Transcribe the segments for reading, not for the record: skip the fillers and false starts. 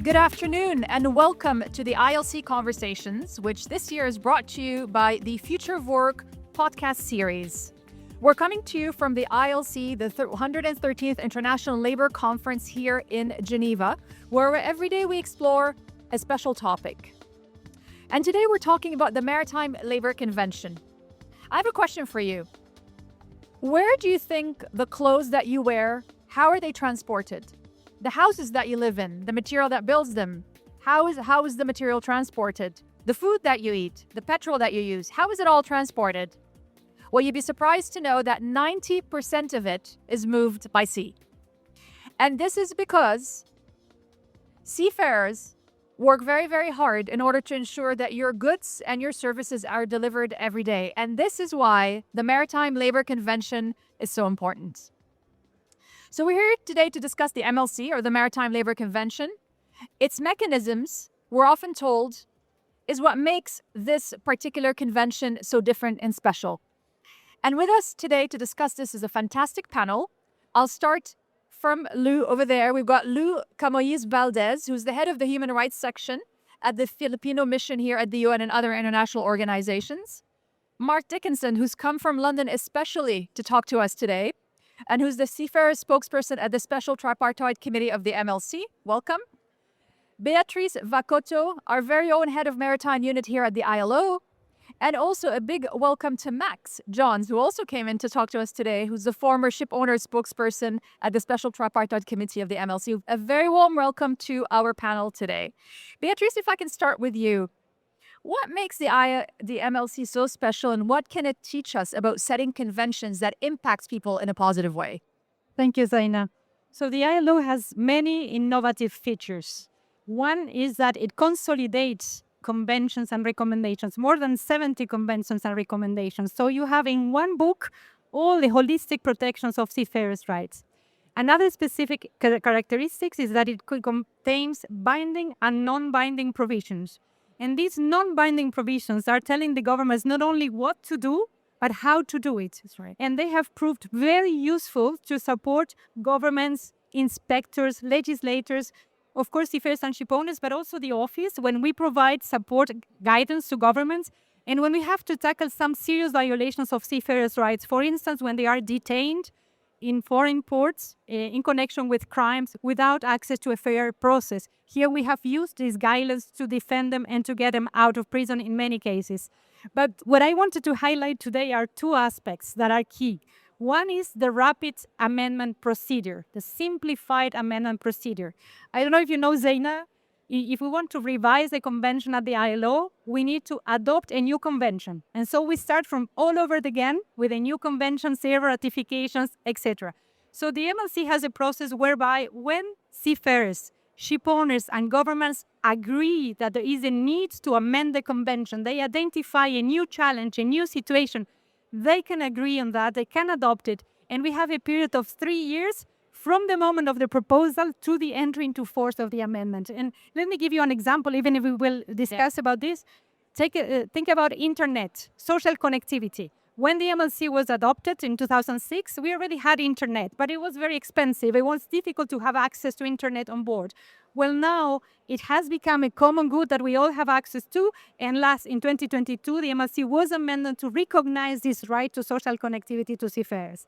Good afternoon and welcome to the ILC Conversations, which this year is brought to you by the Future of Work podcast series. We're coming to you from the ILC, the 113th International Labour Conference here in Geneva, where every day we explore a special topic. And today we're talking about the Maritime Labour Convention. I have a question for you. Where do you think the clothes that you wear, how are they transported? The houses that you live in, the material that builds them, how is the material transported? The food that you eat, the petrol that you use, how is it all transported? Well, you'd be surprised to know that 90% of it is moved by sea. And this is because seafarers work very, very hard in order to ensure that your goods and your services are delivered every day. And this is why the Maritime Labour Convention is so important. So we're here today to discuss the MLC, or the Maritime Labour Convention. Its mechanisms, we're often told, is what makes this particular convention so different and special. And with us today to discuss this is a fantastic panel. I'll start from Lou over there. We've got Lou Camoying Valdez, who's the head of the Human Rights Section at the Filipino Mission here at the UN and other international organizations. Mark Dickinson, who's come from London especially to talk to us today, and who's the Seafarers spokesperson at the Special Tripartite Committee of the MLC. Welcome. Beatriz Vacotto, our very own head of Maritime Unit here at the ILO. And also a big welcome to Max Johns, who also came in to talk to us today, who's the former Shipowners spokesperson at the Special Tripartite Committee of the MLC. A very warm welcome to our panel today. Beatriz, if I can start with you. What makes the MLC so special, and what can it teach us about setting conventions that impacts people in a positive way? Thank you, Zaina. So the ILO has many innovative features. One is that it consolidates conventions and recommendations, more than 70 conventions and recommendations. So you have in one book all the holistic protections of seafarers' rights. Another specific characteristic is that it contains binding and non-binding provisions. And these non-binding provisions are telling the governments not only what to do, but how to do it. That's right. And they have proved very useful to support governments, inspectors, legislators, of course, seafarers and shipowners, but also the office when we provide support, guidance to governments, and when we have to tackle some serious violations of seafarers' rights. For instance, when they are detained in foreign ports in connection with crimes without access to a fair process. Here we have used these guidelines to defend them and to get them out of prison in many cases. But what I wanted to highlight today are two aspects that are key. One is the rapid amendment procedure, the simplified amendment procedure. I don't know if you know, Zaina, if we want to revise a convention at the ILO, we need to adopt a new convention. And so we start from all over again with a new convention, several ratifications, etc. So the MLC has a process whereby when seafarers, shipowners, and governments agree that there is a need to amend the convention, they identify a new challenge, a new situation, they can agree on that, they can adopt it. And we have a period of 3 years from the moment of the proposal to the entry into force of the amendment. And let me give you an example, even if we will discuss about this. Think about internet, social connectivity. When the MLC was adopted in 2006, we already had internet, but it was very expensive. It was difficult to have access to internet on board. Well, now it has become a common good that we all have access to. And last, in 2022, the MLC was amended to recognize this right to social connectivity to seafarers.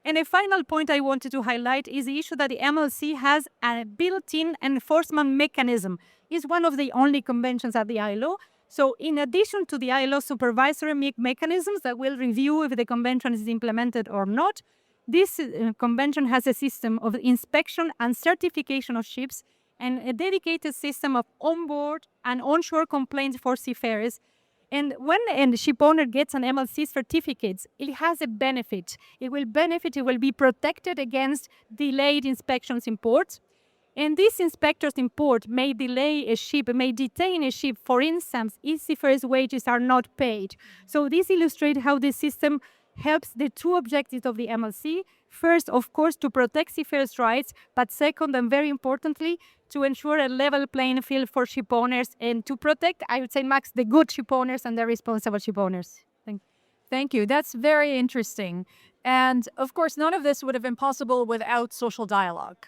And a final point I wanted to highlight is the issue that the MLC has a built-in enforcement mechanism. It's one of the only conventions at the ILO. So in addition to the ILO supervisory mechanisms that will review if the convention is implemented or not, this convention has a system of inspection and certification of ships and a dedicated system of onboard and onshore complaints for seafarers. And when a shipowner gets an MLC certificate, it has a benefit. It will be protected against delayed inspections in ports. And these inspectors in port may detain a ship, for instance, if seafarers' wages are not paid. So this illustrates how this system helps the two objectives of the MLC. First, of course, to protect seafarers' rights, but second, and very importantly, to ensure a level playing field for shipowners and to protect, I would say, Max, the good shipowners and the responsible shipowners. Thank you. That's very interesting. And of course, none of this would have been possible without social dialogue.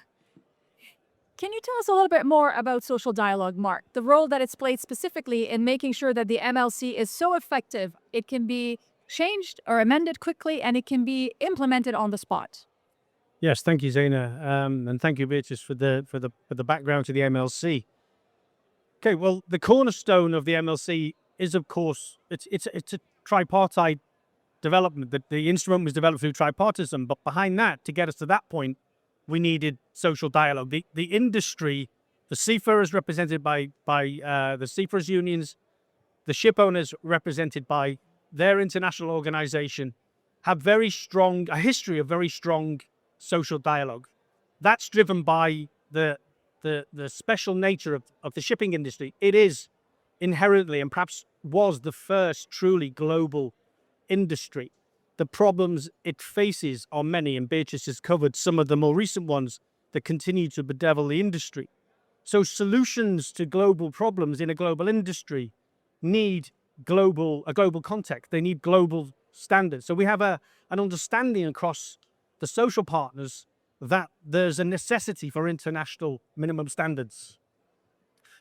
Can you tell us a little bit more about social dialogue, Mark? The role that it's played specifically in making sure that the MLC is so effective, it can be changed or amended quickly, and it can be implemented on the spot. Yes, thank you, Zaina, and thank you, Beatriz, for the background to the MLC. Okay, well, the cornerstone of the MLC is, of course, it's a tripartite development. The instrument was developed through tripartism, but behind that, to get us to that point, we needed social dialogue. The industry, the seafarers represented by the seafarers unions, the ship owners represented by their international organization, have a history of very strong social dialogue. That's driven by the special nature of the shipping industry. It is inherently, and perhaps was, the first truly global industry. The problems it faces are many, and Beatriz has covered some of the more recent ones that continue to bedevil the industry. So solutions to global problems in a global industry need a global context. They need global standards. So we have an understanding across the social partners that there's a necessity for international minimum standards.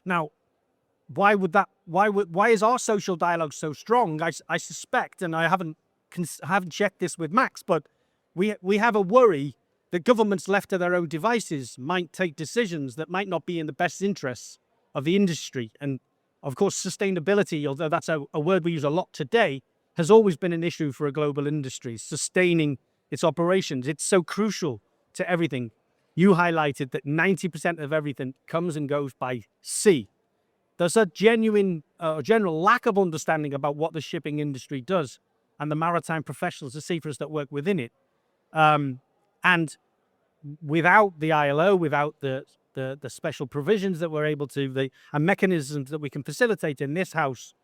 Now, why is our social dialogue so strong? I suspect, and I haven't checked this with Max, but we have a worry that governments left to their own devices might take decisions that might not be in the best interests of the industry. And of course, sustainability, although that's a word we use a lot today, has always been an issue for a global industry, sustaining its operations. It's so crucial to everything. You highlighted that 90% of everything comes and goes by sea. There's a general lack of understanding about what the shipping industry does and the maritime professionals, the seafarers that work within it. And without the ILO, without the special provisions that we're able to, and mechanisms that we can facilitate in this house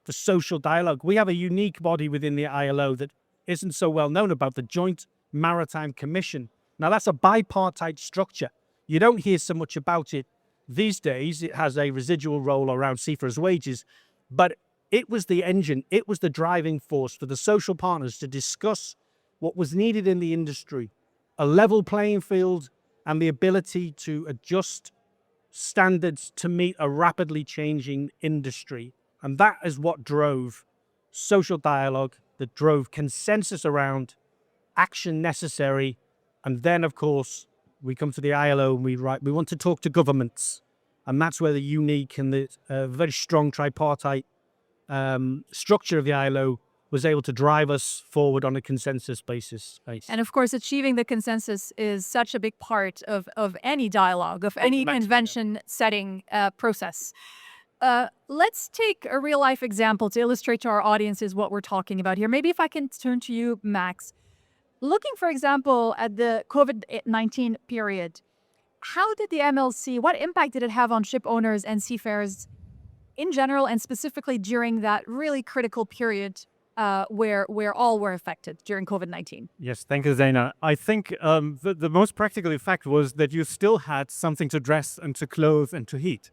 for social dialogue, we have a unique body within the ILO that isn't so well known about, the Joint Maritime Commission. Now, that's a bipartite structure. You don't hear so much about it these days. It has a residual role around seafarers' wages, but it was the engine, it was the driving force for the social partners to discuss what was needed in the industry, a level playing field and the ability to adjust standards to meet a rapidly changing industry. And that is what drove social dialogue, that drove consensus around action necessary. And then, of course, we come to the ILO and we want to talk to governments. And that's where the unique and the very strong tripartite structure of the ILO was able to drive us forward on a consensus basis. And of course, achieving the consensus is such a big part of any dialogue, of any convention-setting process. Let's take a real-life example to illustrate to our audiences what we're talking about here. Maybe if I can turn to you, Max. Looking, for example, at the COVID-19 period, how did the MLC, what impact did it have on ship owners and seafarers in general, and specifically during that really critical period where all were affected during COVID-19? Yes, thank you, Zaina. I think the most practical effect was that you still had something to dress and to clothe and to heat.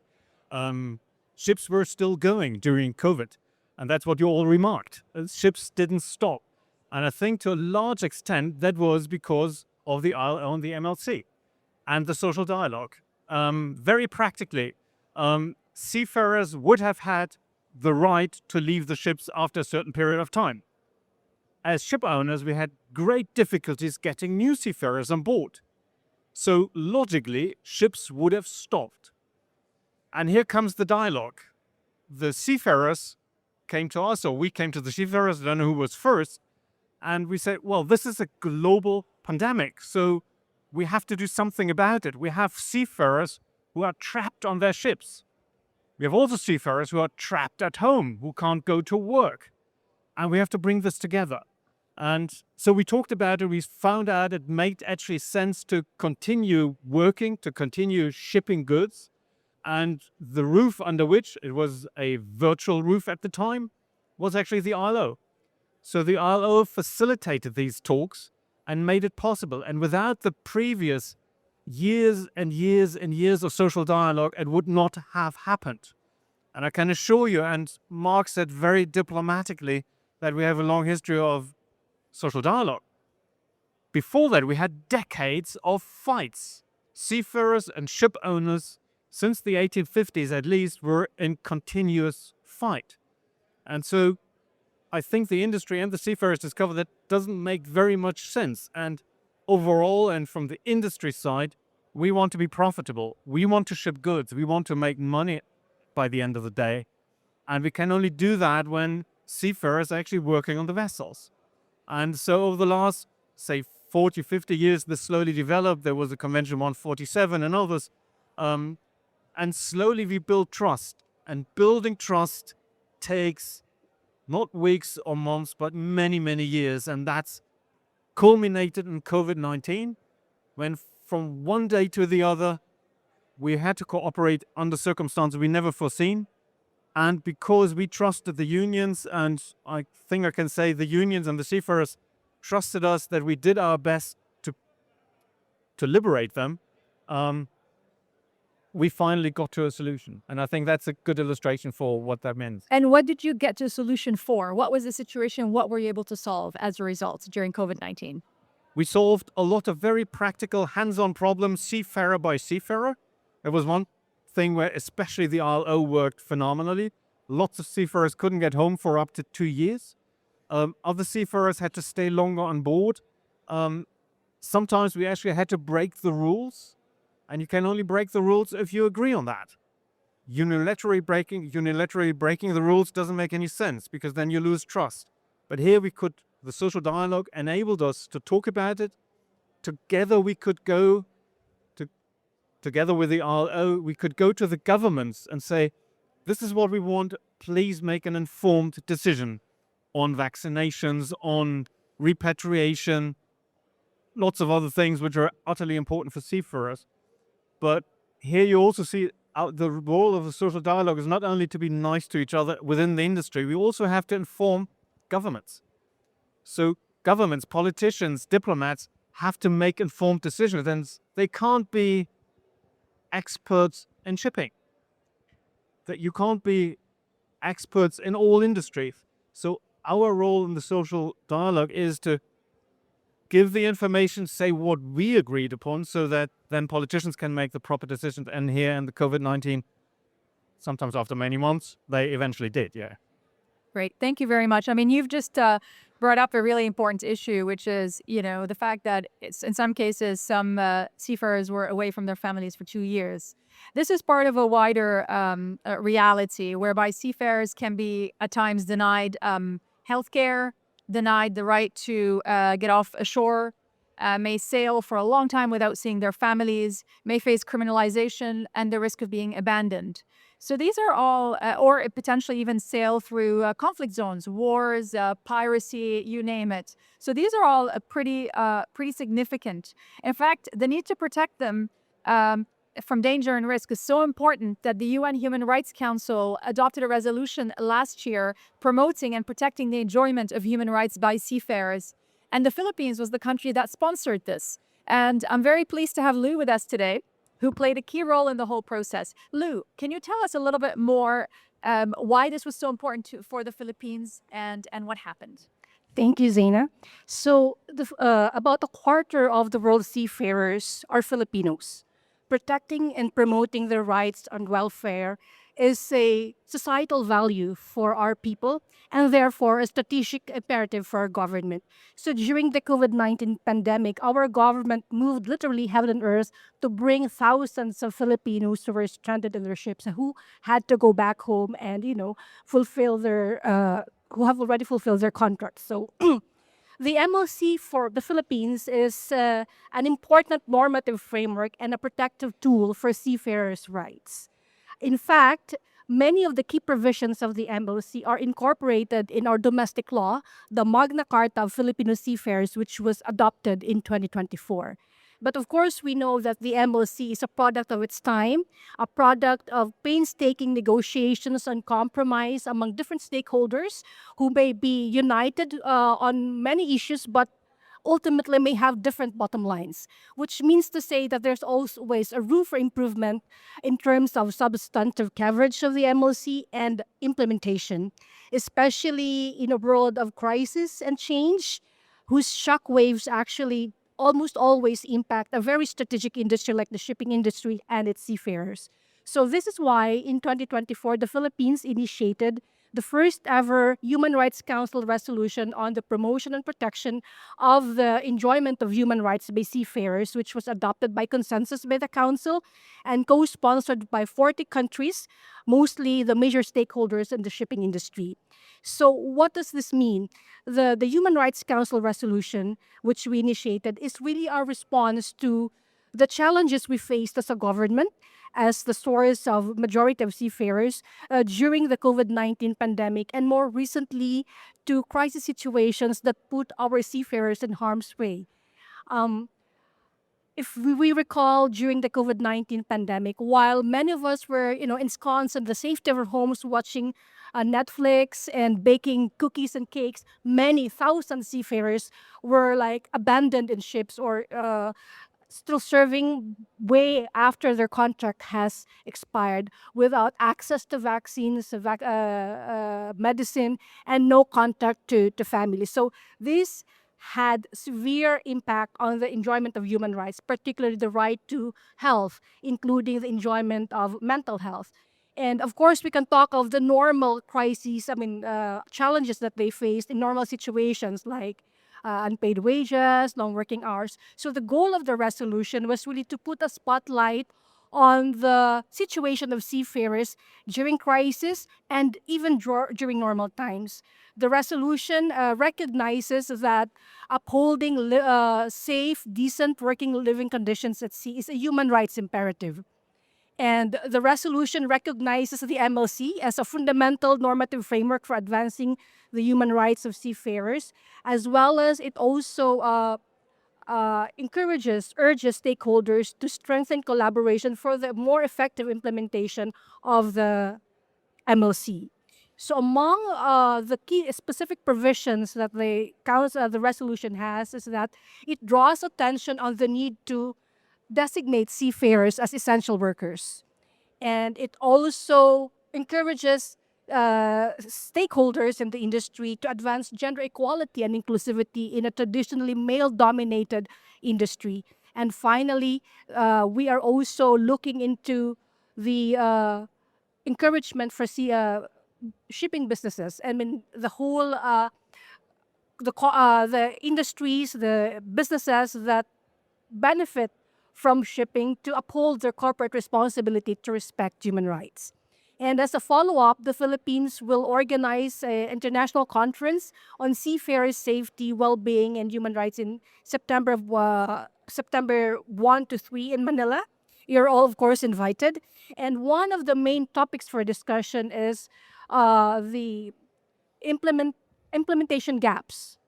Ships were still going during COVID, and that's what you all remarked. Ships didn't stop. And I think to a large extent that was because of the ILO and the MLC and the social dialogue. Very practically, seafarers would have had the right to leave the ships after a certain period of time. As ship owners, we had great difficulties getting new seafarers on board. So logically, ships would have stopped. And here comes the dialogue. The seafarers came to us, or we came to the seafarers, I don't know who was first, and we said, well, this is a global pandemic, so we have to do something about it. We have seafarers who are trapped on their ships. We have also seafarers who are trapped at home, who can't go to work. And we have to bring this together. And so we talked about it. We found out it made actually sense to continue working, to continue shipping goods. And the roof under which, it was a virtual roof at the time, was actually the ILO. So the ILO facilitated these talks and made it possible. And without the previous years and years and years of social dialogue, it would not have happened. And I can assure you, and Mark said very diplomatically, that we have a long history of social dialogue. Before that, we had decades of fights. seafarers and ship owners, since the 1850s at least, were in continuous fight. And so I think the industry and the seafarers discovered that doesn't make very much sense. And overall, and from the industry side, we want to be profitable. We want to ship goods. We want to make money by the end of the day. And we can only do that when seafarers are actually working on the vessels. And so over the last, say, 40, 50 years, this slowly developed. There was a Convention 147 and others. And slowly we build trust. And building trust takes not weeks or months, but many, many years. And that's culminated in COVID-19, when from one day to the other, we had to cooperate under circumstances we never foreseen. And because we trusted the unions, and I think I can say the unions and the seafarers trusted us that we did our best to liberate them, we finally got to a solution. And I think that's a good illustration for what that meant. And what did you get to a solution for? What was the situation? What were you able to solve as a result during COVID-19? We solved a lot of very practical, hands-on problems, seafarer by seafarer. There was one thing where especially the ILO worked phenomenally. Lots of seafarers couldn't get home for up to 2 years. Other seafarers had to stay longer on board. Sometimes we actually had to break the rules, and you can only break the rules if you agree on that. Unilaterally breaking the rules doesn't make any sense, because then you lose trust. But here the social dialogue enabled us to talk about it. Together we could go together with the ILO, we could go to the governments and say, this is what we want, please make an informed decision on vaccinations, on repatriation, lots of other things which are utterly important for seafarers. But here you also see the role of the social dialogue is not only to be nice to each other within the industry, we also have to inform governments. So governments, politicians, diplomats have to make informed decisions, and they can't be experts in shipping. That you can't be experts in all industries. So our role in the social dialogue is to give the information, say what we agreed upon, so that then politicians can make the proper decisions. And here in the COVID-19, sometimes after many months, they eventually did, yeah. Great. Thank you very much. I mean, you've just brought up a really important issue, which is, the fact that in some cases, some seafarers were away from their families for 2 years. This is part of a wider reality whereby seafarers can be at times denied healthcare, denied the right to get off ashore, may sail for a long time without seeing their families, may face criminalization and the risk of being abandoned. So these are all, or potentially even sail through conflict zones, wars, piracy, you name it. So these are all pretty significant. In fact, the need to protect them from danger and risk is so important that the UN Human Rights Council adopted a resolution last year promoting and protecting the enjoyment of human rights by seafarers. And the Philippines was the country that sponsored this. And I'm very pleased to have Lou with us today, who played a key role in the whole process. Lou, can you tell us a little bit more why this was so important for the Philippines and what happened? Thank you, Zaina. So about a quarter of the world's seafarers are Filipinos. Protecting and promoting their rights and welfare is a societal value for our people and therefore a strategic imperative for our government. So during the COVID-19 pandemic, our government moved literally heaven and earth to bring thousands of Filipinos who were stranded in their ships and who had to go back home and, fulfill their, who have already fulfilled their contracts. So the MLC for the Philippines is an important normative framework and a protective tool for seafarers' rights. In fact, many of the key provisions of the MLC are incorporated in our domestic law, the Magna Carta of Filipino Seafarers, which was adopted in 2024. But of course, we know that the MLC is a product of its time, a product of painstaking negotiations and compromise among different stakeholders who may be united on many issues, but ultimately may have different bottom lines, which means to say that there's always a room for improvement in terms of substantive coverage of the MLC and implementation, especially in a world of crisis and change, whose shockwaves actually almost always impact a very strategic industry like the shipping industry and its seafarers. So this is why in 2024, the Philippines initiated the first ever Human Rights Council resolution on the promotion and protection of the enjoyment of human rights by seafarers, which was adopted by consensus by the Council and co-sponsored by 40 countries, mostly the major stakeholders in the shipping industry. So what does this mean? The Human Rights Council resolution, which we initiated, is really our response to the challenges we faced as a government, as the source of majority of seafarers during the COVID-19 pandemic, and more recently to crisis situations that put our seafarers in harm's way. If we recall during the COVID-19 pandemic, while many of us were, ensconced in the safety of our homes watching Netflix and baking cookies and cakes, many thousand seafarers were like abandoned in ships or still serving way after their contract has expired without access to vaccines, medicine, and no contact to family. So this had severe impact on the enjoyment of human rights, particularly the right to health, including the enjoyment of mental health. And of course, we can talk of the normal crises, challenges that they faced in normal situations like unpaid wages, long working hours. So the goal of the resolution was really to put a spotlight on the situation of seafarers during crisis and even during normal times. The resolution recognizes that upholding safe, decent working living conditions at sea is a human rights imperative. And the resolution recognizes the MLC as a fundamental normative framework for advancing the human rights of seafarers, as well as it also urges stakeholders to strengthen collaboration for the more effective implementation of the MLC. So among the key specific provisions that the resolution has is that it draws attention on the need to designate seafarers as essential workers. And it also encourages stakeholders in the industry to advance gender equality and inclusivity in a traditionally male-dominated industry. And finally, we are also looking into the encouragement for shipping businesses. I mean, the whole the industries, the businesses that benefit from shipping to uphold their corporate responsibility to respect human rights. And as a follow-up, the Philippines will organize an international conference on seafarers' safety, well-being, and human rights in September 1 to 3 in Manila. You're all, of course, invited. And one of the main topics for discussion is the implementation gaps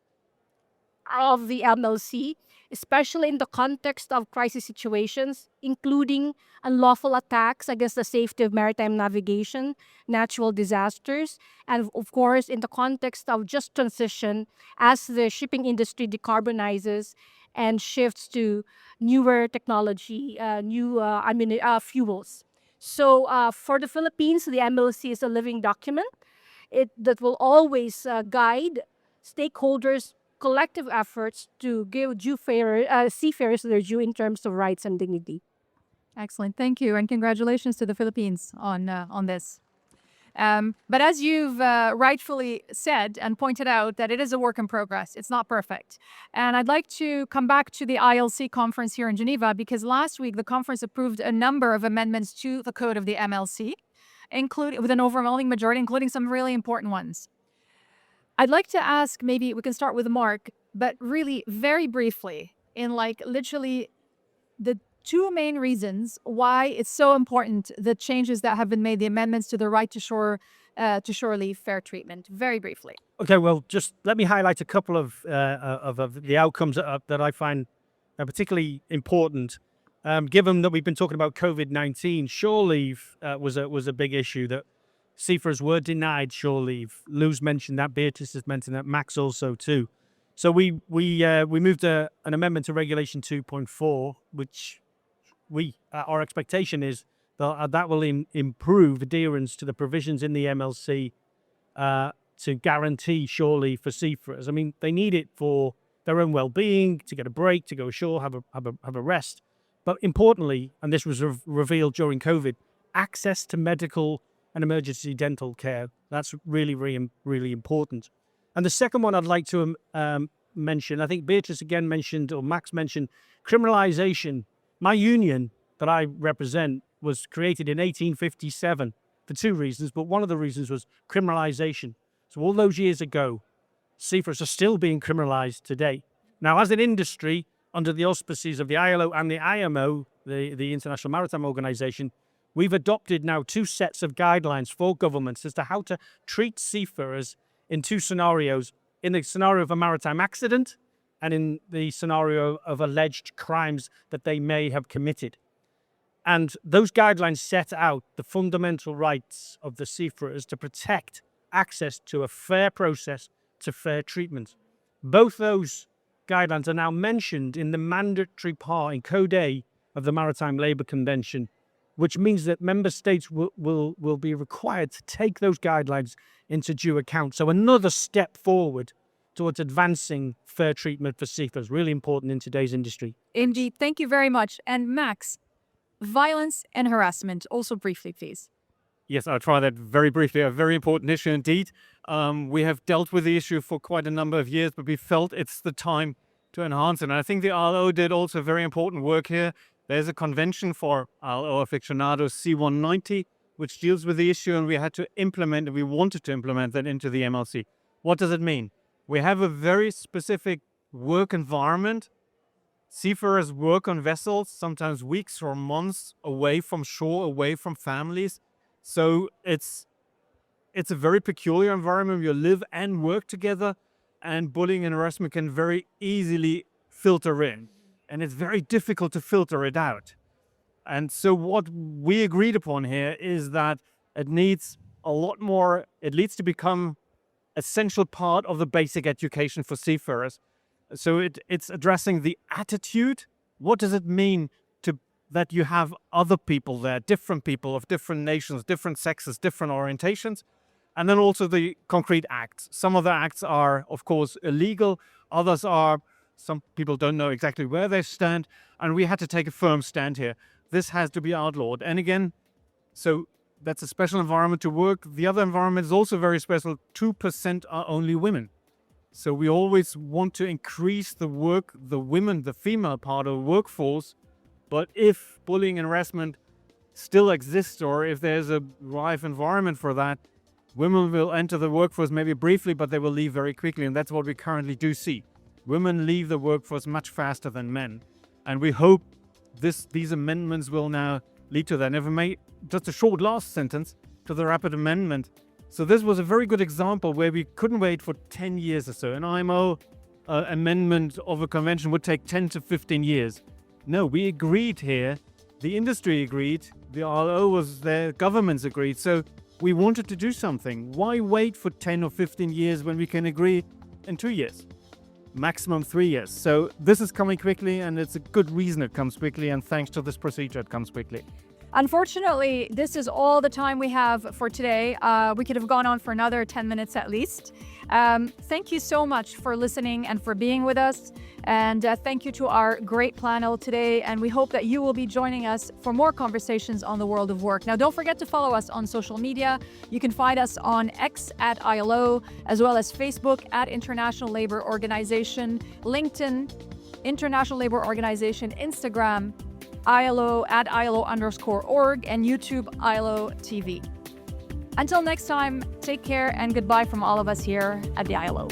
of the MLC, especially in the context of crisis situations, including unlawful attacks against the safety of maritime navigation, natural disasters, and of course, in the context of just transition as the shipping industry decarbonizes and shifts to newer technology, new fuels. So for the Philippines, the MLC is a living document that will always guide stakeholders' collective efforts to give seafarers their due in terms of rights and dignity. Excellent. Thank you. And congratulations to the Philippines on this. But as you've rightfully said and pointed out, that it is a work in progress. It's not perfect. And I'd like to come back to the ILC conference here in Geneva, because last week the conference approved a number of amendments to the code of the MLC, including with an overwhelming majority, including some really important ones. I'd like to ask, maybe we can start with Mark, but really very briefly, in like literally the two main reasons why it's so important, the changes that have been made, the amendments to the right to shore leave fair treatment, very briefly. Okay, well, just let me highlight a couple of the outcomes that I find particularly important. Given that we've been talking about COVID-19, shore leave was a big issue that seafarers were denied shore leave. Lou's mentioned that, Beatriz has mentioned that, Max also too. So we moved an amendment to Regulation 2.4, which our expectation is that will improve adherence to the provisions in the MLC to guarantee shore leave for seafarers. I mean, they need it for their own well-being, to get a break, to go ashore, have a rest. But importantly, and this was revealed during COVID, access to medical and emergency dental care. That's really, really, really important. And the second one I'd like to mention, I think Beatriz again mentioned, or Max mentioned, criminalization. My union that I represent was created in 1857 for two reasons, but one of the reasons was criminalization. So all those years ago, seafarers are still being criminalized today. Now, as an industry, under the auspices of the ILO and the IMO, the International Maritime Organization, we've adopted now two sets of guidelines for governments as to how to treat seafarers in two scenarios: in the scenario of a maritime accident and in the scenario of alleged crimes that they may have committed. And those guidelines set out the fundamental rights of the seafarers to protect access to a fair process, to fair treatment. Both those guidelines are now mentioned in the mandatory part in Code A of the Maritime Labour Convention, which means that member states will be required to take those guidelines into due account. So another step forward towards advancing fair treatment for seafarers, really important in today's industry. Indeed. Thank you very much. And Max, violence and harassment, also briefly, please. Yes, I'll try that very briefly. A very important issue indeed. We have dealt with the issue for quite a number of years, but we felt it's the time to enhance it. And I think the ILO did also very important work here. There's a convention for ILO aficionados, C190, which deals with the issue, and we had to implement, and we wanted to implement that into the MLC. What does it mean? We have a very specific work environment. Seafarers work on vessels, sometimes weeks or months away from shore, away from families. So it's a very peculiar environment. You live and work together, and bullying and harassment can very easily filter in. And it's very difficult to filter it out. And so what we agreed upon here is that it needs a lot more, it needs to become essential part of the basic education for seafarers. So it's addressing the attitude. What does it mean that you have other people there, different people of different nations, different sexes, different orientations, and then also the concrete acts. Some of the acts are, of course, illegal. Others are, some people don't know exactly where they stand, and we had to take a firm stand here. This has to be outlawed. And again, so that's a special environment to work. The other environment is also very special. 2% are only women. So we always want to increase the women, the female part of the workforce. But if bullying and harassment still exists, or if there's a rife environment for that, women will enter the workforce maybe briefly, but they will leave very quickly. And that's what we currently do see. Women leave the workforce much faster than men. And we hope these amendments will now lead to that. And if I may, just a short last sentence to the rapid amendment. So this was a very good example where we couldn't wait for 10 years or so. An IMO amendment of a convention would take 10 to 15 years. No, we agreed here. The industry agreed. The ILO was there. Governments agreed. So we wanted to do something. Why wait for 10 or 15 years when we can agree in 2 years? Maximum 3 years. So this is coming quickly, and it's a good reason it comes quickly. And thanks to this procedure, it comes quickly. Unfortunately, this is all the time we have for today. We could have gone on for another 10 minutes at least. Thank you so much for listening and for being with us. And thank you to our great panel today. And we hope that you will be joining us for more conversations on the world of work. Now, don't forget to follow us on social media. You can find us on X at ILO, as well as Facebook at International Labour Organization, LinkedIn, International Labour Organization, Instagram, ILO at ILO_org, and YouTube ILO TV. Until next time, take care and goodbye from all of us here at the ILO.